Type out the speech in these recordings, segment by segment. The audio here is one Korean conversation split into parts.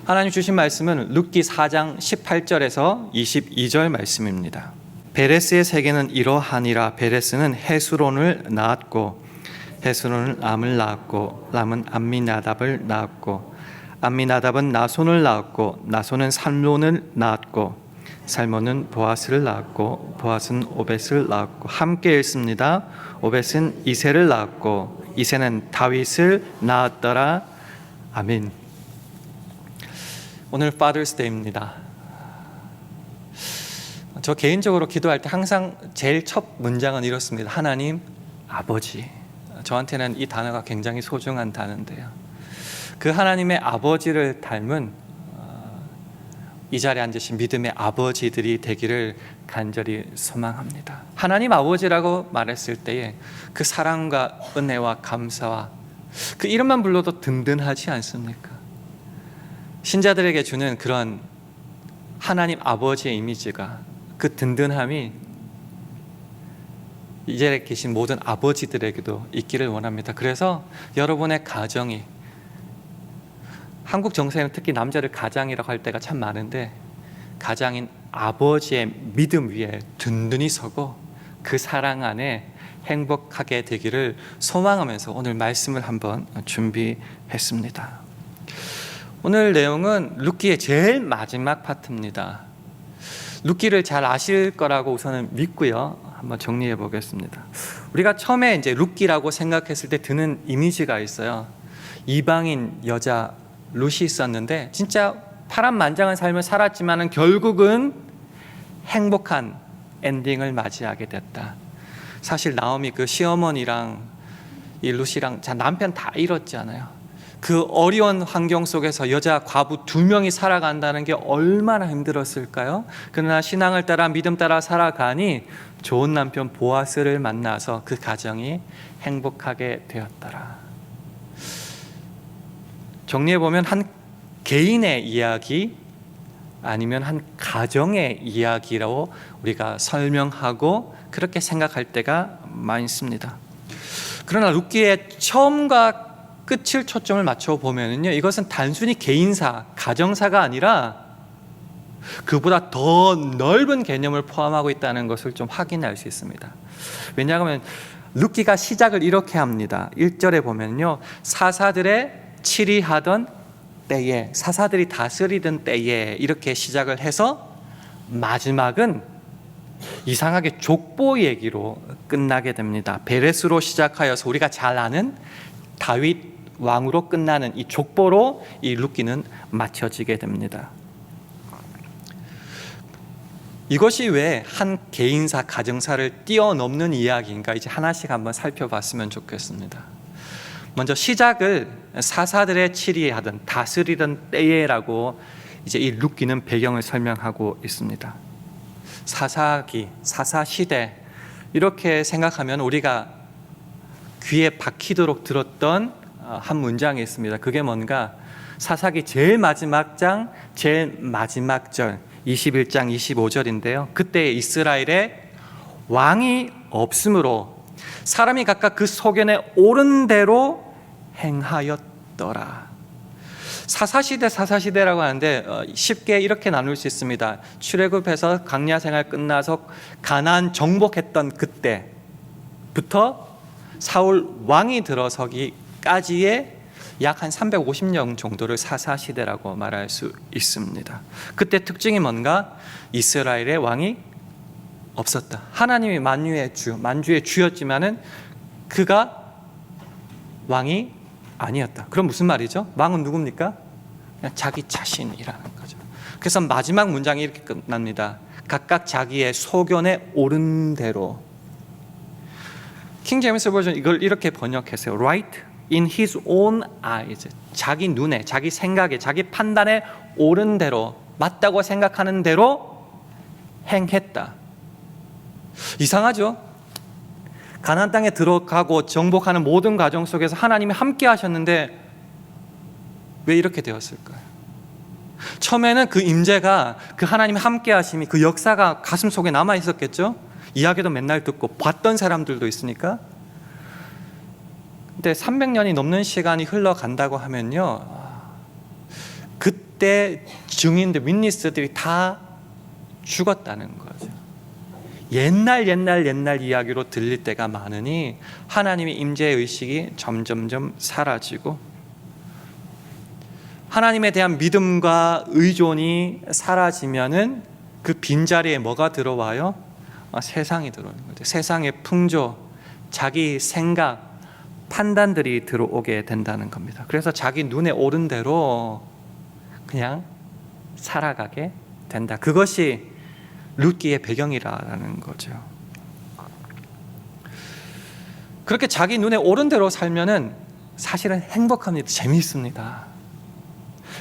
하나님 주신 말씀은 룻기 4장 18절에서 22절 말씀입니다. 베레스의 세계는 이러하니라. 베레스는 헤스론을 낳았고 헤스론은 람을 낳았고 람은 암미나답을 낳았고 암미나답은 나손을 낳았고 나손은 살몬을 낳았고 살몬은 보아스를 낳았고 보아스는 오벳을 낳았고 함께 읽습니다. 오벳은 이새를 낳았고 이새는 다윗을 낳았더라. 아멘. 오늘 Father's Day입니다. 저 개인적으로 기도할 때 항상 제일 첫 문장은 이렇습니다. 하나님 아버지. 저한테는 이 단어가 굉장히 소중한 단어인데요. 그 하나님의 아버지를 닮은 이 자리에 앉으신 믿음의 아버지들이 되기를 간절히 소망합니다. 하나님 아버지라고 말했을 때에 그 사랑과 은혜와 감사와 그 이름만 불러도 든든하지 않습니까? 신자들에게 주는 그런 하나님 아버지의 이미지가, 그 든든함이 이 자리에 계신 모든 아버지들에게도 있기를 원합니다. 그래서 여러분의 가정이, 한국 정서에는 특히 남자를 가장이라고 할 때가 참 많은데, 가장인 아버지의 믿음 위에 든든히 서고 그 사랑 안에 행복하게 되기를 소망하면서 오늘 말씀을 한번 준비했습니다. 오늘 내용은 룻기의 제일 마지막 파트입니다. 룻기를 잘 아실 거라고 우선은 믿고요. 한번 정리해 보겠습니다. 우리가 처음에 이제 룻기라고 생각했을 때 드는 이미지가 있어요. 이방인 여자 룻이 있었는데 진짜 파란만장한 삶을 살았지만은 결국은 행복한 엔딩을 맞이하게 됐다. 사실 나오미 그 시어머니랑 이 룻이랑 남편 다 잃었잖아요. 그 어려운 환경 속에서 여자 과부 2명이 살아간다는 게 얼마나 힘들었을까요? 그러나 신앙을 따라 믿음 따라 살아가니 좋은 남편 보아스를 만나서 그 가정이 행복하게 되었더라. 정리해보면 한 개인의 이야기 아니면 한 가정의 이야기라고 우리가 설명하고 그렇게 생각할 때가 많습니다. 그러나 룻기의 처음과 끝을 초점을 맞춰보면요, 이것은 단순히 개인사, 가정사가 아니라 그보다 더 넓은 개념을 포함하고 있다는 것을 좀 확인할 수 있습니다. 왜냐하면 룻기가 시작을 이렇게 합니다. 1절에 보면요, 사사들의 치리하던 때에, 사사들이 다스리던 때에 이렇게 시작을 해서 마지막은 이상하게 족보 얘기로 끝나게 됩니다. 베레스로 시작하여서 우리가 잘 아는 다윗 왕으로 끝나는 이 족보로 이 룻기는 마쳐지게 됩니다. 이것이 왜 한 개인사, 가정사를 뛰어넘는 이야기인가 이제 하나씩 한번 살펴봤으면 좋겠습니다. 먼저 시작을 사사들의 치리하던 다스리던 때에라고 이제 이 룻기는 배경을 설명하고 있습니다. 사사기, 사사시대 이렇게 생각하면 우리가 귀에 박히도록 들었던 한 문장이 있습니다. 그게 뭔가 사사기 제일 마지막 장 제일 마지막 절 21장 25절인데요. 그때 이스라엘에 왕이 없으므로 사람이 각각 그 소견에 옳은 대로 행하였더라. 사사시대라고 하는데 쉽게 이렇게 나눌 수 있습니다. 출애굽해서 광야 생활 끝나서 가나안 정복했던 그때부터 사울 왕이 들어서기까지의 약 한 350년 정도를 사사시대라고 말할 수 있습니다. 그때 특징이 뭔가? 이스라엘의 왕이 없었다. 하나님이 만주의 주였지만은 그가 왕이 아니었다. 그럼 무슨 말이죠? 왕은 누굽니까? 그냥 자기 자신이라는 거죠. 그래서 마지막 문장이 이렇게 끝납니다. 각각 자기의 소견에 옳은 대로. 킹 제임스 버전 이걸 이렇게 번역했어요. Right in his own eyes. 자기 눈에, 자기 생각에, 자기 판단에 옳은 대로, 맞다고 생각하는 대로 행했다. 이상하죠? 가나안 땅에 들어가고 정복하는 모든 과정 속에서 하나님이 함께 하셨는데 왜 이렇게 되었을까요? 처음에는 그 임재가, 그 하나님이 함께 하심이, 그 역사가 가슴 속에 남아 있었겠죠? 이야기도 맨날 듣고 봤던 사람들도 있으니까. 근데 300년이 넘는 시간이 흘러간다고 하면요, 그때 증인들, 윗니스들이 다 죽었다는 거죠. 옛날 이야기로 들릴 때가 많으니 하나님의 임재의 의식이 점점점 사라지고 하나님에 대한 믿음과 의존이 사라지면은 그 빈자리에 뭐가 들어와요? 세상이 들어오는 거죠. 세상의 풍조, 자기 생각, 판단들이 들어오게 된다는 겁니다. 그래서 자기 눈에 오른 대로 그냥 살아가게 된다. 그것이 룻기의 배경이라는 거죠. 그렇게 자기 눈에 오른 대로 살면은 사실은 행복합니다. 재미있습니다.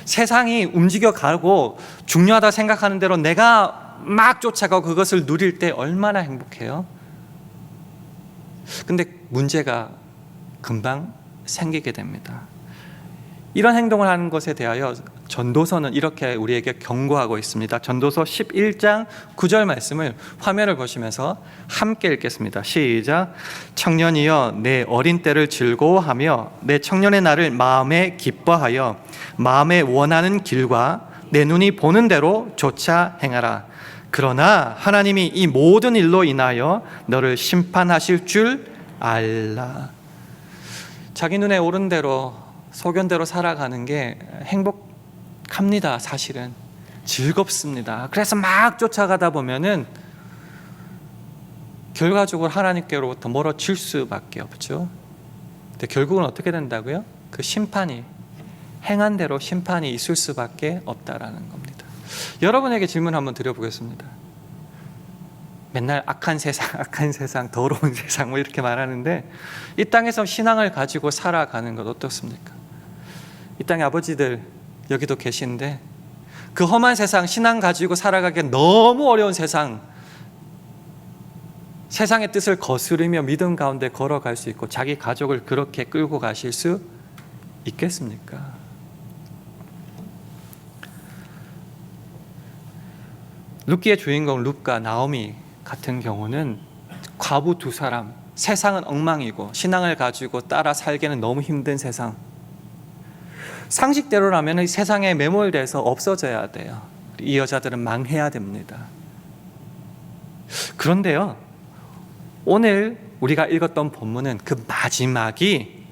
세상이 움직여가고 중요하다 생각하는 대로 내가 막 쫓아가고 그것을 누릴 때 얼마나 행복해요. 근데 문제가 금방 생기게 됩니다. 이런 행동을 하는 것에 대하여 전도서는 이렇게 우리에게 경고하고 있습니다. 전도서 11장 9절 말씀을 화면을 보시면서 함께 읽겠습니다. 시작. 청년이여 내 어린 때를 즐거워하며 내 청년의 날을 마음에 기뻐하여 마음에 원하는 길과 내 눈이 보는 대로 조차 행하라. 그러나 하나님이 이 모든 일로 인하여 너를 심판하실 줄 알라. 자기 눈에 오른 대로 소견대로 살아가는 게 행복합니다. 사실은 즐겁습니다. 그래서 막 쫓아가다 보면은 결과적으로 하나님께로부터 멀어질 수밖에 없죠. 근데 결국은 어떻게 된다고요? 그 심판이, 행한 대로 심판이 있을 수밖에 없다라는 겁니다. 여러분에게 질문 한번 드려보겠습니다. 맨날 악한 세상, 더러운 세상 뭐 이렇게 말하는데 이 땅에서 신앙을 가지고 살아가는 것 어떻습니까? 이 땅의 아버지들 여기도 계신데 그 험한 세상, 신앙 가지고 살아가기 너무 어려운 세상, 세상의 뜻을 거스르며 믿음 가운데 걸어갈 수 있고 자기 가족을 그렇게 끌고 가실 수 있겠습니까? 룻기의 주인공 룻과 나오미 같은 경우는 과부 두 사람, 세상은 엉망이고 신앙을 가지고 따라 살기는 너무 힘든 세상, 상식대로라면 이 세상에 매몰돼서 없어져야 돼요. 이 여자들은 망해야 됩니다. 그런데요, 오늘 우리가 읽었던 본문은 그 마지막이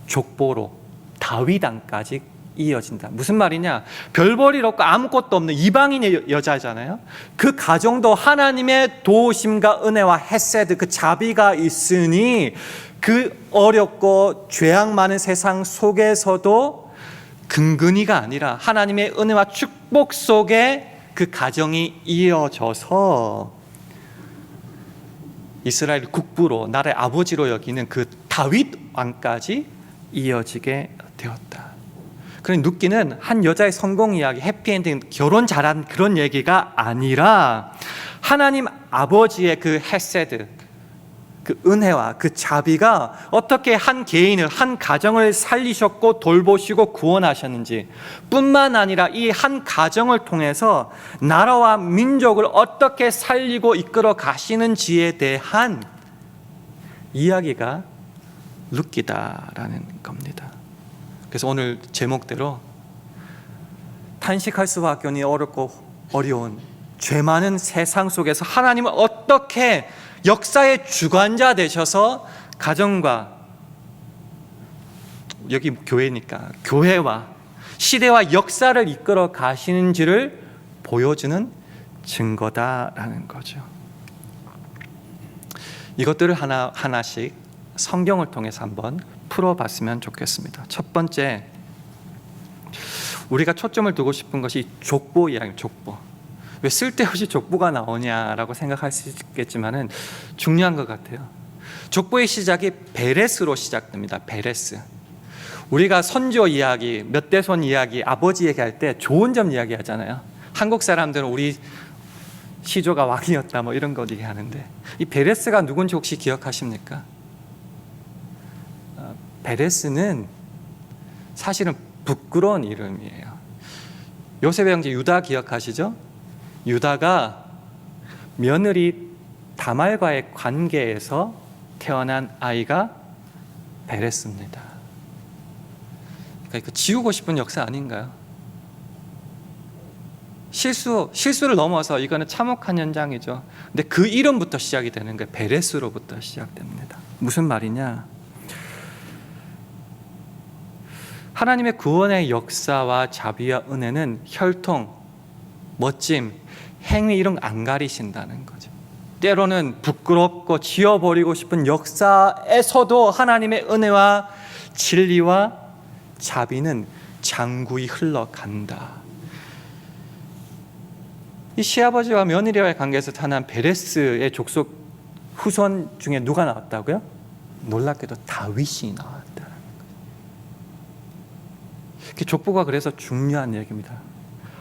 족보로 다윗 왕까지 이어진다. 무슨 말이냐? 별볼일 없고 아무것도 없는 이방인의 여자잖아요. 그 가정도 하나님의 도우심과 은혜와 헤세드, 그 자비가 있으니 그 어렵고 죄악 많은 세상 속에서도 근근히가 아니라 하나님의 은혜와 축복 속에 그 가정이 이어져서 이스라엘 국부로, 나라의 아버지로 여기는 그 다윗 왕까지 이어지게 되었다. 그러니 룻기는 한 여자의 성공 이야기, 해피엔딩, 결혼 잘한 그런 얘기가 아니라 하나님 아버지의 그 헤세드, 그 은혜와 그 자비가 어떻게 한 개인을, 한 가정을 살리셨고 돌보시고 구원하셨는지 뿐만 아니라 이 한 가정을 통해서 나라와 민족을 어떻게 살리고 이끌어 가시는지에 대한 이야기가 룻기다라는 겁니다. 그래서 오늘 제목대로 탄식할 수밖에 없는 어렵고 어려운 죄 많은 세상 속에서 하나님은 어떻게 역사의 주관자 되셔서 가정과, 여기 교회니까 교회와 시대와 역사를 이끌어 가시는지를 보여주는 증거다라는 거죠. 이것들을 하나씩 성경을 통해서 한번 풀어봤으면 좋겠습니다. 첫 번째, 우리가 초점을 두고 싶은 것이 족보 이야기입니다. 족보. 왜 쓸데없이 족보가 나오냐라고 생각할 수 있겠지만은 중요한 것 같아요. 족보의 시작이 베레스로 시작됩니다. 베레스. 우리가 선조 이야기, 몇 대손 이야기, 아버지 얘기할 때 좋은 점 이야기하잖아요. 한국 사람들은 우리 시조가 왕이었다 뭐 이런 거 얘기하는데 이 베레스가 누군지 혹시 기억하십니까? 베레스는 사실은 부끄러운 이름이에요. 요셉의 형제 유다 기억하시죠? 유다가 며느리 다말과의 관계에서 태어난 아이가 베레스입니다. 그러니까 지우고 싶은 역사 아닌가요? 실수를 넘어서 이거는 참혹한 현장이죠. 근데 그 이름부터 시작이 되는 거예요. 베레스로부터 시작됩니다. 무슨 말이냐? 하나님의 구원의 역사와 자비와 은혜는 혈통, 멋짐, 행위 이런 거 안 가리신다는 거죠. 때로는 부끄럽고 지워버리고 싶은 역사에서도 하나님의 은혜와 진리와 자비는 장구히 흘러간다. 이 시아버지와 며느리와의 관계에서 탄한 베레스의 족속 후손 중에 누가 나왔다고요? 놀랍게도 다윗이 나왔다는 거예요. 족보가 그래서 중요한 얘기입니다.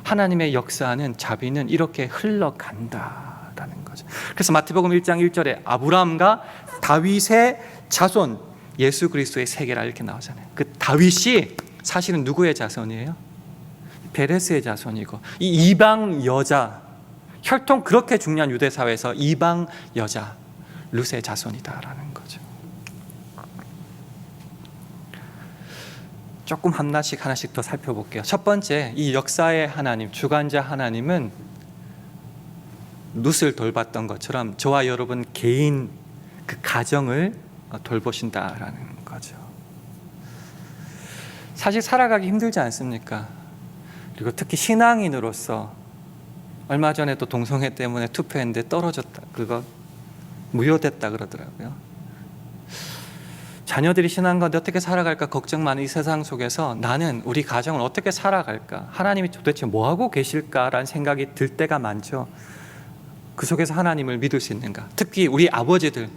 하나님의 역사는 자비는 이렇게 흘러간다라는 거죠. 그래서 마태복음 1장 1절에 아브라함과 다윗의 자손 예수 그리스도의 세계라 이렇게 나오잖아요. 그 다윗이 사실은 누구의 자손이에요? 베레스의 자손이고, 이 이방 여자, 혈통 그렇게 중요한 유대 사회에서 이방 여자 룻의 자손이다라는 거죠. 조금 하나씩 더 살펴볼게요. 첫 번째, 이 역사의 하나님, 주관자 하나님은 룻을 돌봤던 것처럼 저와 여러분 개인 그 가정을 돌보신다라는 거죠. 사실 살아가기 힘들지 않습니까? 그리고 특히 신앙인으로서 얼마 전에 또 동성애 때문에 투표했는데 떨어졌다, 그거 무효됐다 그러더라고요. 자녀들이 신앙 가운데 어떻게 살아갈까 걱정 많은 이 세상 속에서 나는 우리 가정을 어떻게 살아갈까, 하나님이 도대체 뭐하고 계실까라는 생각이 들 때가 많죠. 그 속에서 하나님을 믿을 수 있는가. 특히 우리 아버지들,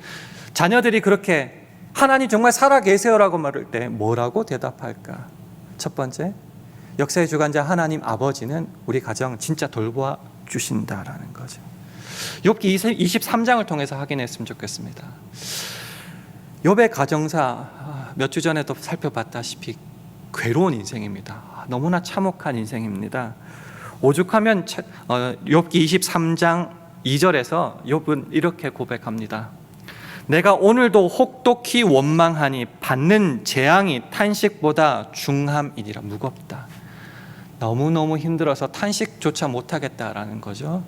자녀들이 그렇게 하나님 정말 살아계세요라고 말할 때 뭐라고 대답할까. 첫 번째, 역사의 주관자 하나님 아버지는 우리 가정 진짜 돌보아 주신다라는 거죠. 욥기 23장을 통해서 확인했으면 좋겠습니다. 욥의 가정사 몇 주 전에도 살펴봤다시피 괴로운 인생입니다. 너무나 참혹한 인생입니다. 오죽하면 욥기 23장 2절에서 욥은 이렇게 고백합니다. 내가 오늘도 혹독히 원망하니 받는 재앙이 탄식보다 중함이니라. 무겁다. 너무너무 힘들어서 탄식조차 못하겠다라는 거죠.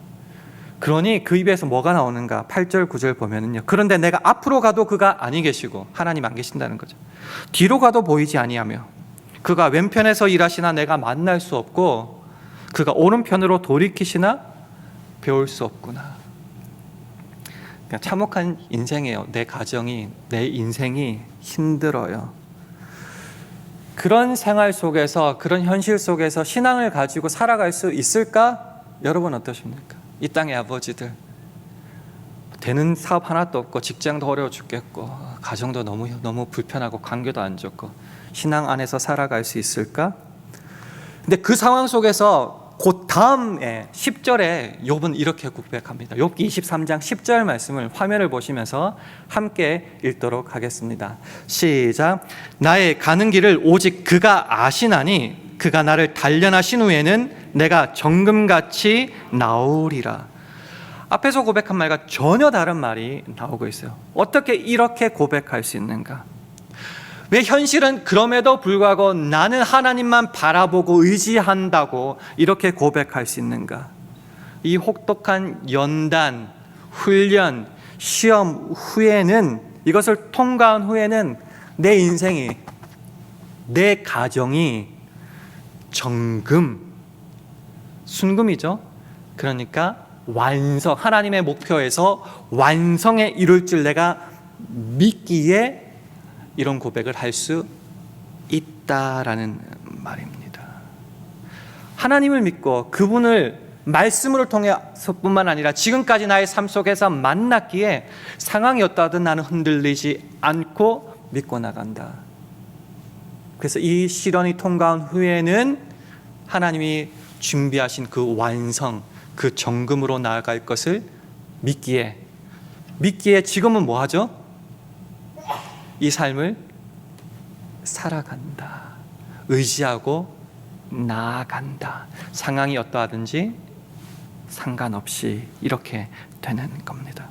그러니 그 입에서 뭐가 나오는가? 8절 9절 보면은요, 그런데 내가 앞으로 가도 그가 아니 계시고, 하나님 안 계신다는 거죠. 뒤로 가도 보이지 아니하며 그가 왼편에서 일하시나 내가 만날 수 없고 그가 오른편으로 돌이키시나 배울 수 없구나. 그러니까 참혹한 인생이에요. 내 가정이, 내 인생이 힘들어요. 그런 생활 속에서, 그런 현실 속에서 신앙을 가지고 살아갈 수 있을까? 여러분 어떠십니까? 이 땅의 아버지들, 되는 사업 하나도 없고 직장도 어려워 죽겠고 가정도 너무 불편하고 관계도 안 좋고 신앙 안에서 살아갈 수 있을까? 근데 그 상황 속에서 그 다음에 10절에 욥은 이렇게 고백합니다. 욥기 23장 10절 말씀을 화면을 보시면서 함께 읽도록 하겠습니다. 시작. 나의 가는 길을 오직 그가 아시나니 그가 나를 단련하신 후에는 내가 정금같이 나오리라. 앞에서 고백한 말과 전혀 다른 말이 나오고 있어요. 어떻게 이렇게 고백할 수 있는가? 왜 현실은 그럼에도 불구하고 나는 하나님만 바라보고 의지한다고 이렇게 고백할 수 있는가? 이 혹독한 연단, 훈련, 시험 후에는, 이것을 통과한 후에는 내 인생이, 내 가정이 정금, 순금이죠. 그러니까 완성, 하나님의 목표에서 완성에 이룰 줄 내가 믿기에 이런 고백을 할 수 있다라는 말입니다. 하나님을 믿고 그분을 말씀을 통해서뿐만 아니라 지금까지 나의 삶 속에서 만났기에 상황이 어떠하든 나는 흔들리지 않고 믿고 나간다. 그래서 이 시련이 통과한 후에는 하나님이 준비하신 그 완성, 그 정금으로 나아갈 것을 믿기에 지금은 뭐 하죠? 이 삶을 살아간다. 의지하고 나아간다. 상황이 어떠하든지 상관없이 이렇게 되는 겁니다.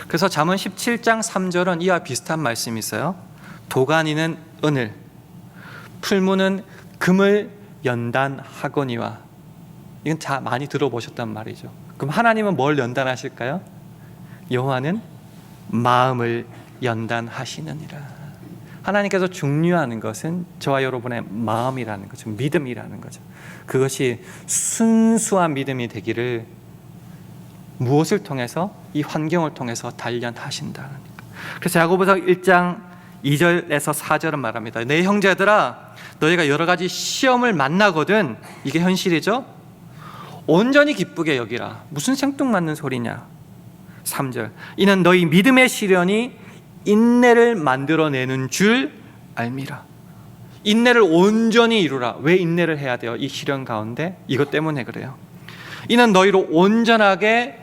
그래서 잠언 17장 3절은 이와 비슷한 말씀이 있어요. 도가니는 은을, 풀무는 금을 연단하거니와 이건 다 많이 들어보셨단 말이죠. 그럼 하나님은 뭘 연단하실까요? 여호와는 마음을 연단하시느니라. 하나님께서 중요한 것은 저와 여러분의 마음이라는 거죠. 믿음이라는 거죠. 그것이 순수한 믿음이 되기를 무엇을 통해서? 이 환경을 통해서 단련하신다는 거. 그래서 야고보서 1장 2절에서 4절은 말합니다. 내 형제들아, 너희가 여러 가지 시험을 만나거든, 이게 현실이죠. 온전히 기쁘게 여기라. 무슨 생뚱맞는 소리냐. 3절, 이는 너희 믿음의 시련이 인내를 만들어내는 줄 알미라. 인내를 온전히 이루라. 왜 인내를 해야 돼요? 이 시련 가운데 이것 때문에 그래요. 이는 너희로 온전하게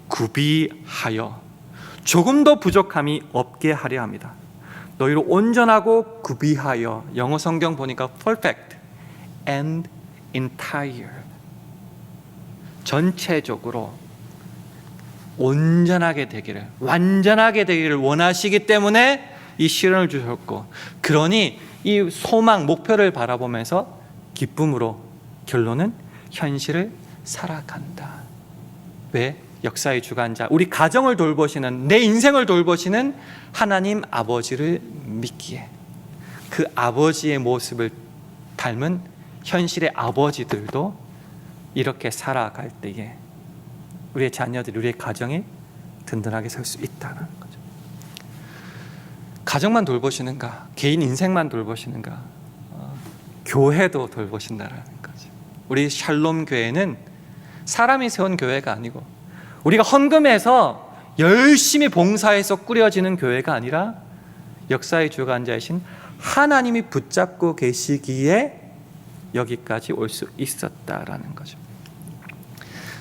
구비하여 조금도 부족함이 없게 하려 합니다. 너희로 온전하고 구비하여, 영어 성경 보니까 perfect and entire, 전체적으로 온전하게 되기를, 완전하게 되기를 원하시기 때문에 이 시련을 주셨고, 그러니 이 소망, 목표를 바라보면서 기쁨으로 결론은 현실을 살아간다. 왜? 역사의 주관자, 우리 가정을 돌보시는, 내 인생을 돌보시는 하나님 아버지를 믿기에, 그 아버지의 모습을 닮은 현실의 아버지들도 이렇게 살아갈 때에 우리의 자녀들, 우리의 가정이 든든하게 설 수 있다는 거죠. 가정만 돌보시는가? 개인 인생만 돌보시는가? 교회도 돌보신다는 거죠. 우리 샬롬 교회는 사람이 세운 교회가 아니고, 우리가 헌금해서 열심히 봉사해서 꾸려지는 교회가 아니라 역사의 주관자이신 하나님이 붙잡고 계시기에 여기까지 올 수 있었다라는 거죠.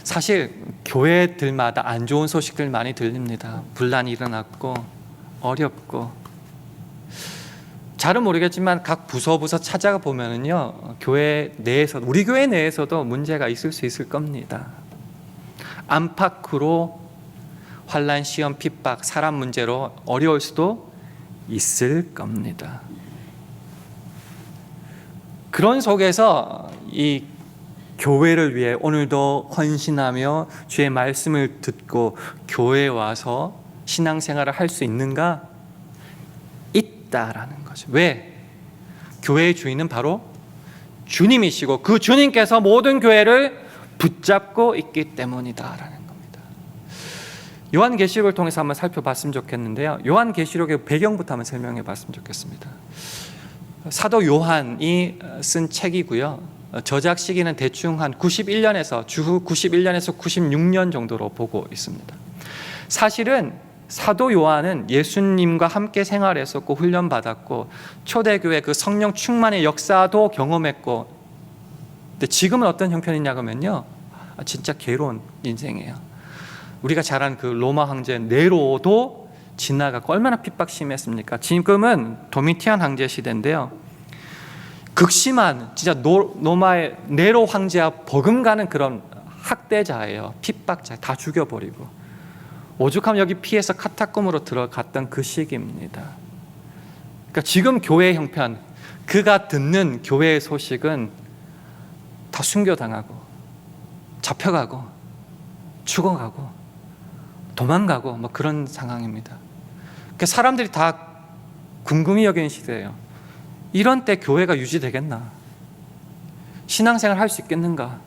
사실 교회들마다 안 좋은 소식들 많이 들립니다. 분란이 일어났고 어렵고, 잘은 모르겠지만 각 부서 찾아가 보면은요, 교회 내에서, 우리 교회 내에서도 문제가 있을 수 있을 겁니다. 안팎으로 환난, 시험, 핍박, 사람 문제로 어려울 수도 있을 겁니다. 그런 속에서 이 교회를 위해 오늘도 헌신하며 주의 말씀을 듣고 교회에 와서 신앙생활을 할 수 있는가? 있다라는 거죠. 왜? 교회의 주인은 바로 주님이시고 그 주님께서 모든 교회를 붙잡고 있기 때문이다라는 겁니다. 요한계시록을 통해서 한번 살펴봤으면 좋겠는데요, 요한계시록의 배경부터 한번 설명해 봤으면 좋겠습니다. 사도 요한이 쓴 책이고요, 저작 시기는 대충 한 91년에서 주후 91년에서 96년 정도로 보고 있습니다. 사실은 사도 요한은 예수님과 함께 생활했었고 훈련받았고 초대교회 그 성령 충만의 역사도 경험했고, 근데 지금은 어떤 형편이냐 그러면요, 진짜 괴로운 인생이에요. 우리가 잘 아는 그 로마 황제 네로도 지나가고 얼마나 핍박 심했습니까? 지금은 도미티안 황제 시대인데요, 극심한 진짜 로마의 네로 황제와 버금가는 그런 학대자예요. 핍박자, 다 죽여버리고 오죽하면 여기 피해서 카타콤으로 들어갔던 그 시기입니다. 그러니까 지금 교회의 형편, 그가 듣는 교회의 소식은 다 순교당하고 잡혀가고 죽어가고 도망가고 뭐 그런 상황입니다. 그러니까 사람들이 다 궁금히 여기는 시대예요. 이런 때 교회가 유지되겠나? 신앙생활 할 수 있겠는가?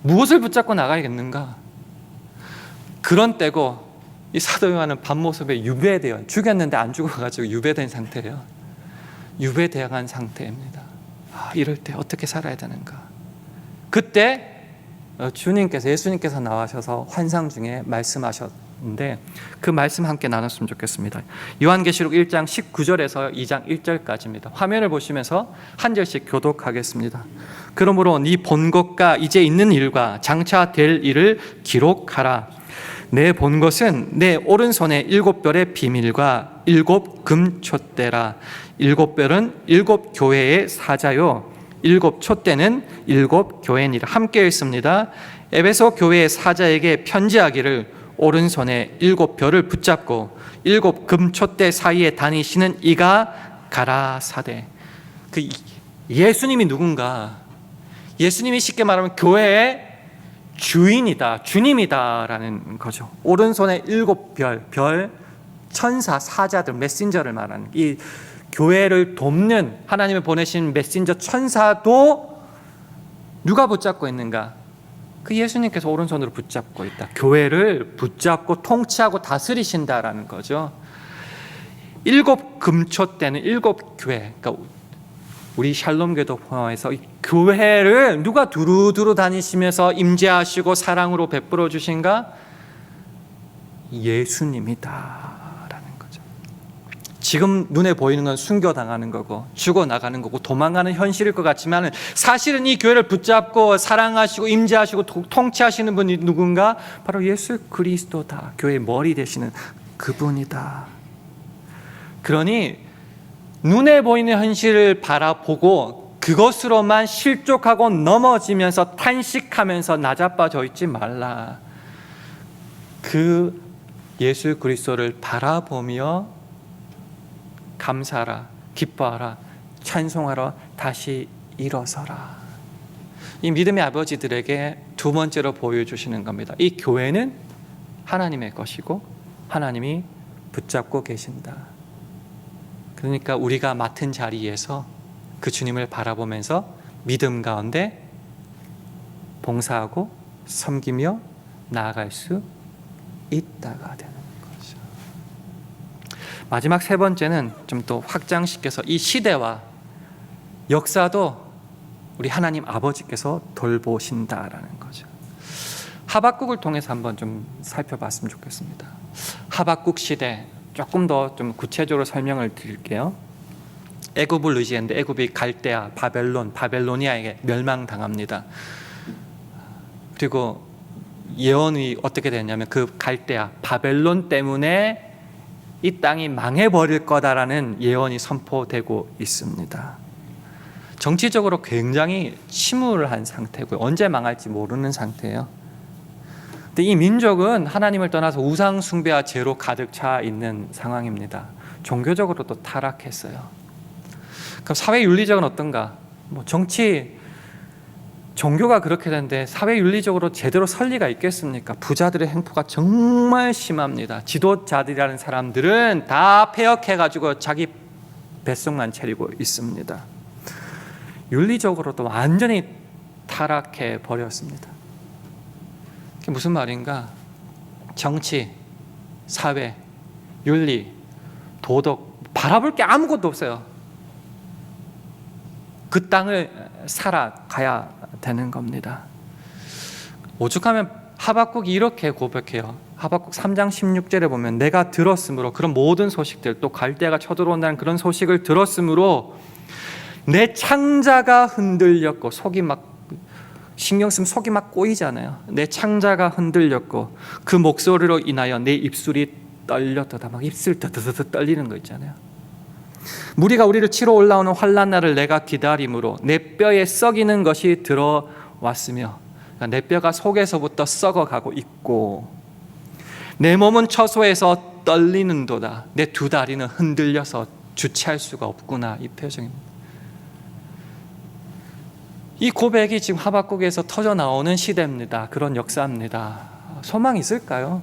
무엇을 붙잡고 나가야겠는가? 그런 때고, 이 사도 요한은 밤모습에 유배되어, 죽였는데 안 죽어가지고 유배된 상태예요. 유배되어간 상태입니다. 이럴 때 어떻게 살아야 되는가? 그때 주님께서, 예수님께서 나와셔서 환상 중에 말씀하셨는데 그 말씀 함께 나눴으면 좋겠습니다. 요한계시록 1장 19절에서 2장 1절까지입니다. 화면을 보시면서 한 절씩 교독하겠습니다. 그러므로 네 본 것과 이제 있는 일과 장차 될 일을 기록하라. 내 본 것은 내 오른손에 7별의 비밀과 7 금촛대라. 7별은 7 교회의 사자요 7 촛대는 7 교회니라. 함께 읽습니다. 에베소 교회의 사자에게 편지하기를 오른손에 7 별을 붙잡고 7 금촛대 사이에 다니시는 이가 가라사대. 그 예수님이 누군가? 예수님이 쉽게 말하면 교회의 주인이다, 주님이다라는 거죠. 오른손에 7별, 별, 천사, 사자들, 메신저를 말하는 이 교회를 돕는 하나님이 보내신 메신저 천사도 누가 붙잡고 있는가? 그 예수님께서 오른손으로 붙잡고 있다. 교회를 붙잡고 통치하고 다스리신다라는 거죠. 7 금초 때는 7 교회, 그러니까 우리 샬롬교도 포함해서 이 교회를 누가 두루두루 다니시면서 임재하시고 사랑으로 베풀어 주신가? 예수님이다라는 거죠. 지금 눈에 보이는 건 순교당하는 거고 죽어나가는 거고 도망가는 현실일 것 같지만 사실은 이 교회를 붙잡고 사랑하시고 임재하시고 통치하시는 분이 누군가? 바로 예수 그리스도다. 교회의 머리 되시는 그분이다. 그러니 눈에 보이는 현실을 바라보고 그것으로만 실족하고 넘어지면서 탄식하면서 나자빠져 있지 말라. 그 예수 그리스도를 바라보며 감사하라, 기뻐하라, 찬송하라, 다시 일어서라. 이 믿음의 아버지들에게 두 번째로 보여주시는 겁니다. 이 교회는 하나님의 것이고 하나님이 붙잡고 계신다. 그러니까 우리가 맡은 자리에서 그 주님을 바라보면서 믿음 가운데 봉사하고 섬기며 나아갈 수 있다가 되는 거죠. 마지막 세 번째는 좀 더 확장시켜서 이 시대와 역사도 우리 하나님 아버지께서 돌보신다라는 거죠. 하박국을 통해서 한번 좀 살펴봤으면 좋겠습니다. 하박국 시대 조금 더 좀 구체적으로 설명을 드릴게요. 애굽을 의지했는데 애굽이 갈대아, 바벨로니아에게 멸망당합니다. 그리고 예언이 어떻게 됐냐면 그 갈대아, 바벨론 때문에 이 땅이 망해버릴 거다라는 예언이 선포되고 있습니다. 정치적으로 굉장히 침울한 상태고요. 언제 망할지 모르는 상태예요. 이 민족은 하나님을 떠나서 우상 숭배와 죄로 가득 차 있는 상황입니다. 종교적으로도 타락했어요. 그럼 사회 윤리적은 어떤가? 정치, 종교가 그렇게 되는데 사회 윤리적으로 제대로 설리가 있겠습니까? 부자들의 행포가 정말 심합니다. 지도자들이라는 사람들은 다 폐역해가지고 자기 뱃속만 차리고 있습니다. 윤리적으로도 완전히 타락해 버렸습니다. 그게 무슨 말인가? 정치, 사회, 윤리, 도덕 바라볼 게 아무것도 없어요. 그 땅을 살아가야 되는 겁니다. 오죽하면 하박국이 이렇게 고백해요. 하박국 3장 16절에 보면 내가 들었으므로 그런 모든 소식들 또 갈대아가 쳐들어온다는 그런 소식을 들었으므로 내 창자가 흔들렸고 속이 막 신경 쓰면 속이 막 꼬이잖아요. 내 창자가 흔들렸고 그 목소리로 인하여 내 입술이 떨렸다. 막 입술 더더더 떨리는 거 있잖아요. 무리가 우리를 치러 올라오는 환난 날을 내가 기다림으로 내 뼈에 썩이는 것이 들어왔으며 그러니까 내 뼈가 속에서부터 썩어가고 있고 내 몸은 처소에서 떨리는도다. 내 두 다리는 흔들려서 주체할 수가 없구나. 이 표정입니다. 이 고백이 지금 하박국에서 터져 나오는 시대입니다. 그런 역사입니다. 소망이 있을까요?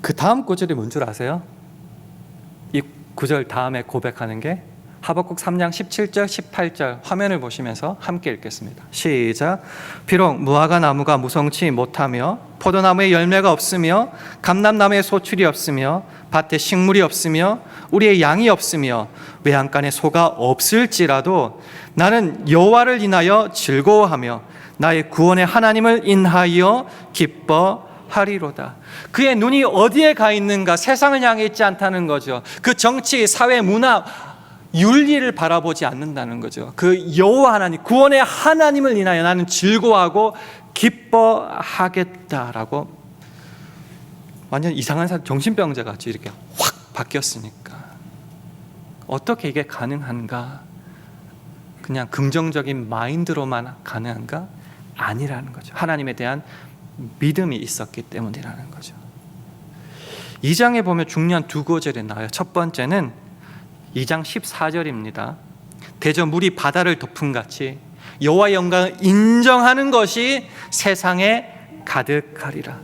그 다음 구절이 뭔 줄 아세요? 이 구절 다음에 고백하는 게 하박국 3장 17절 18절 화면을 보시면서 함께 읽겠습니다. 시작. 비록 무화과 나무가 무성치 못하며 포도나무에 열매가 없으며 감람나무에 소출이 없으며 밭에 식물이 없으며 우리의 양이 없으며 외양간에 소가 없을지라도 나는 여호와를 인하여 즐거워하며 나의 구원의 하나님을 인하여 기뻐하리로다. 그의 눈이 어디에 가 있는가? 세상을 향해 있지 않다는 거죠. 그 정치, 사회, 문화, 윤리를 바라보지 않는다는 거죠. 그 여호와 하나님, 구원의 하나님을 인하여 나는 즐거워하고 기뻐하겠다라고 완전 이상한 사람, 정신병자 같이 이렇게 확 바뀌었으니까 어떻게 이게 가능한가? 그냥 긍정적인 마인드로만 가능한가? 아니라는 거죠. 하나님에 대한 믿음이 있었기 때문이라는 거죠. 2장에 보면 중요한 두 구절이 나와요. 첫 번째는 2장 14절입니다. 대저 물이 바다를 덮음같이 여호와의 영광을 인정하는 것이 세상에 가득하리라.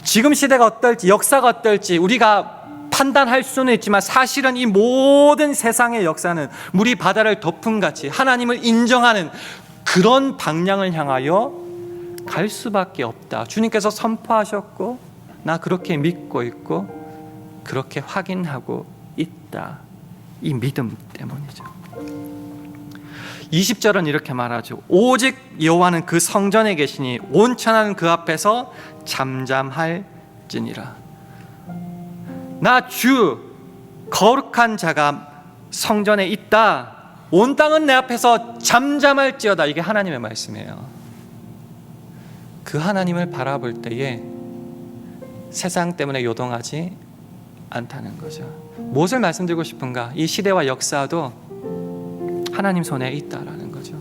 지금 시대가 어떨지, 역사가 어떨지 우리가 판단할 수는 있지만 사실은 이 모든 세상의 역사는 물이 바다를 덮음같이 하나님을 인정하는 그런 방향을 향하여 갈 수밖에 없다. 주님께서 선포하셨고 나 그렇게 믿고 있고 그렇게 확인하고 있다. 이 믿음 때문이죠. 20절은 이렇게 말하죠. 오직 여호와는 그 성전에 계시니 온 천하는 그 앞에서 잠잠할지니라. 나 주 거룩한 자가 성전에 있다. 온 땅은 내 앞에서 잠잠할지어다. 이게 하나님의 말씀이에요. 그 하나님을 바라볼 때에 세상 때문에 요동하지 않다는 거죠. 무엇을 말씀드리고 싶은가? 이 시대와 역사도 하나님 손에 있다라는 거죠.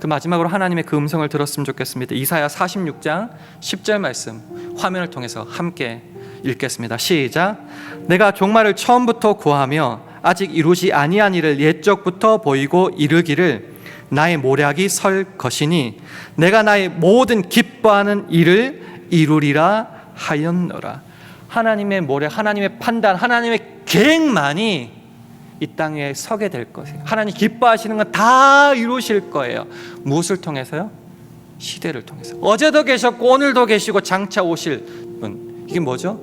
그 마지막으로 하나님의 그 음성을 들었으면 좋겠습니다. 이사야 46장 10절 말씀 화면을 통해서 함께 읽겠습니다. 시작. 내가 종말을 처음부터 구하며 아직 이루지 아니한 일을 옛적부터 보이고 이르기를 나의 모략이 설 것이니 내가 나의 모든 기뻐하는 일을 이루리라 하였노라. 하나님의 모략, 하나님의 판단, 하나님의 계획만이 이 땅에 서게 될 것이에요. 하나님 기뻐하시는 건 다 이루실 거예요. 무엇을 통해서요? 시대를 통해서. 어제도 계셨고 오늘도 계시고 장차 오실 분. 이게 뭐죠?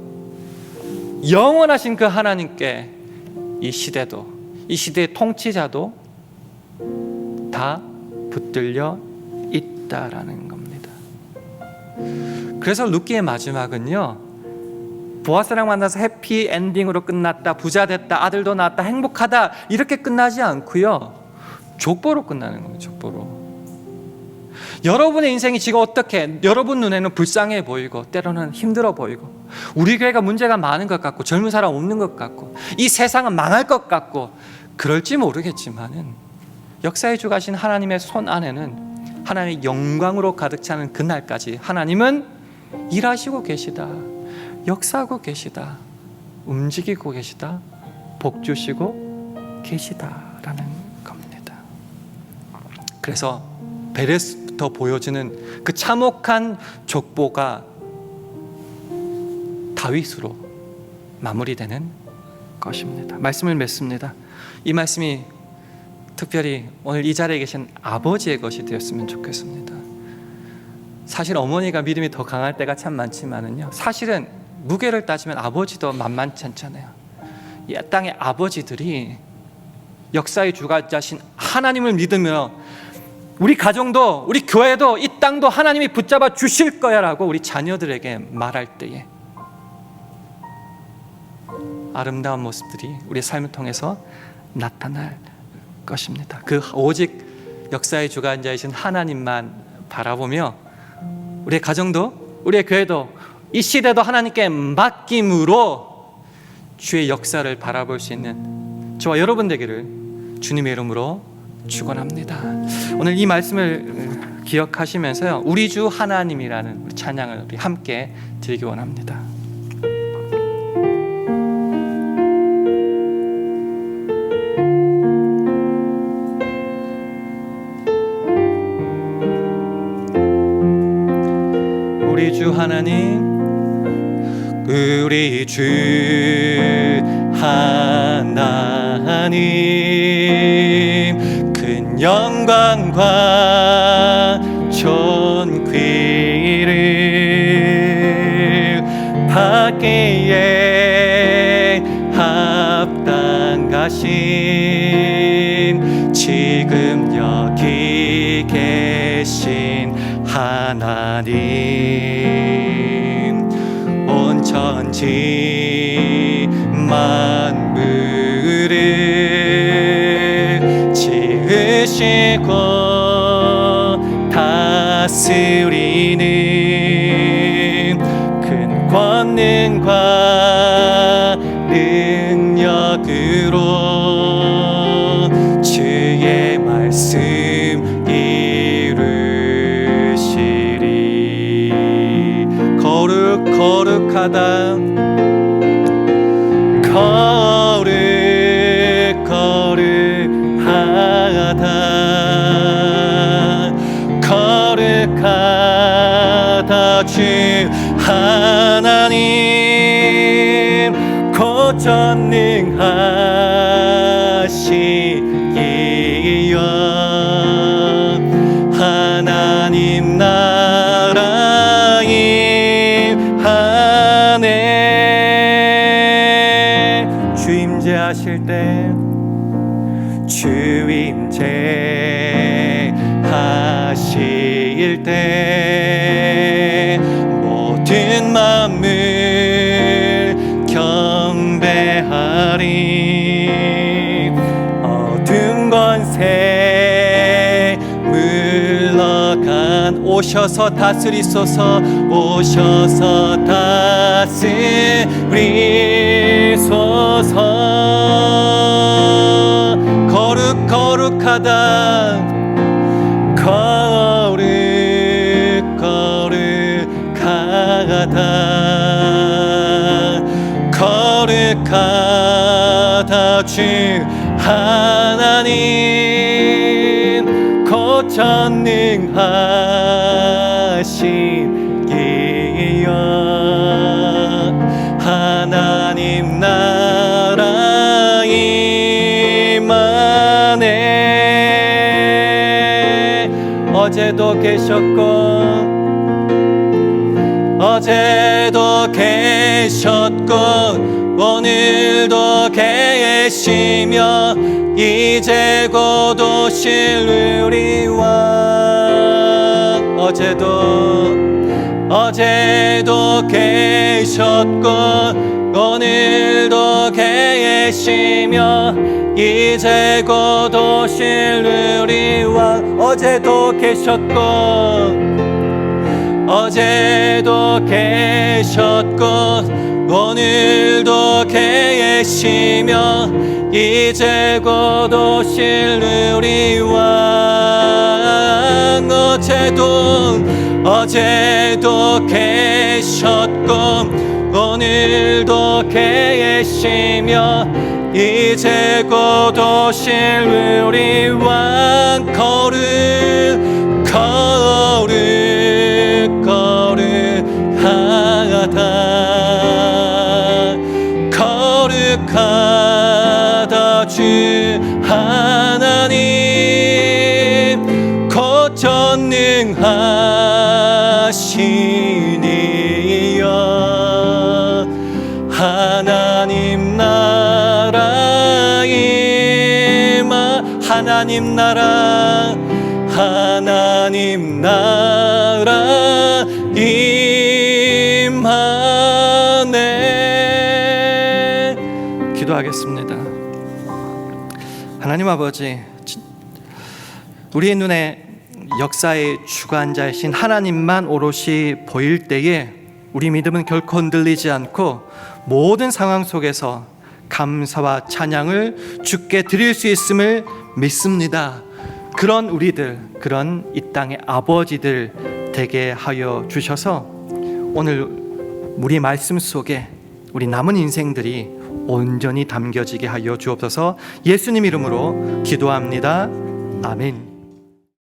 영원하신 그 하나님께 이 시대도, 이 시대의 통치자도 다 붙들려 있다라는 겁니다. 그래서 룻기의 마지막은요, 보아스랑 만나서 해피 엔딩으로 끝났다, 부자 됐다, 아들도 낳았다, 행복하다 이렇게 끝나지 않고요, 족보로 끝나는 겁니다. 족보로. 여러분의 인생이 지금 어떻게, 여러분 눈에는 불쌍해 보이고 때로는 힘들어 보이고 우리 교회가 문제가 많은 것 같고 젊은 사람 없는 것 같고 이 세상은 망할 것 같고 그럴지 모르겠지만은 역사의 주가신 하나님의 손 안에는 하나님의 영광으로 가득 차는 그날까지 하나님은 일하시고 계시다, 역사하고 계시다, 움직이고 계시다, 복 주시고 계시다라는 겁니다. 그래서 베레스부터 보여지는 그 참혹한 족보가 다윗으로 마무리되는 것입니다. 말씀을 맺습니다. 이 말씀이 특별히 오늘 이 자리에 계신 아버지의 것이 되었으면 좋겠습니다. 사실 어머니가 믿음이 더 강할 때가 참 많지만은요, 사실은 무게를 따지면 아버지도 만만치 않잖아요. 이 땅의 아버지들이 역사의 주관자신 하나님을 믿으며 우리 가정도 우리 교회도 이 땅도 하나님이 붙잡아 주실 거야 라고 우리 자녀들에게 말할 때에 아름다운 모습들이 우리의 삶을 통해서 나타날 것입니다. 그 오직 역사의 주관자이신 하나님만 바라보며 우리의 가정도 우리의 교회도 이 시대도 하나님께 맡김으로 주의 역사를 바라볼 수 있는 저와 여러분 되기를 주님의 이름으로 축원합니다. 오늘 이 말씀을 기억하시면서요, 우리 주 하나님이라는 우리 찬양을 우리 함께 드리기 원합니다. 우리 주 하나님, 우리 주 하나님, 큰 영광과 존귀를 받기에 합당하신 지금 여기 계신 하나님, 온 천지 만물을 지으시고 다스리는 큰 권능과 능력으로 주의 말씀 이루시리. 거룩하다, 거룩 거룩하다 주 하나님 곧 전능하시기여 하나님 나라 임하네 주임재하실 때 주임재 하실 때 모든 만물 경배하리 어둠 권세 물러간 오셔서 다스리소서 오셔서 다스리소서 거룩하다 거룩하다 주 하나님 곧 전능하시기여 하나님 나라 임하네 어제도 계셨고 오늘도 계시며 이제 곧 오실 우리 왕 어제도 계셨고 오늘도 계시며 이제 곧 오실 우리 왕 어제도 계셨고 오늘도 계시며 이제 곧 오실 우리 왕 어제도 계셨고 오늘도 계시며 이제 곧 오실 우리 왕 거룩하다 주 하나님 곧 전능하시니여 하나님 나라 하나님 나라 임하네 기도하겠습니다. 하나님 아버지 우리의 눈에 역사의 주관자이신 하나님만 오롯이 보일 때에 우리 믿음은 결코 흔들리지 않고 모든 상황 속에서 감사와 찬양을 주께 드릴 수 있음을 믿습니다. 그런 우리들, 그런 이 땅의 아버지들 되게 하여 주셔서 오늘 우리 말씀 속에 우리 남은 인생들이 온전히 담겨지게 하여 주옵소서. 예수님 이름으로 기도합니다. 아멘.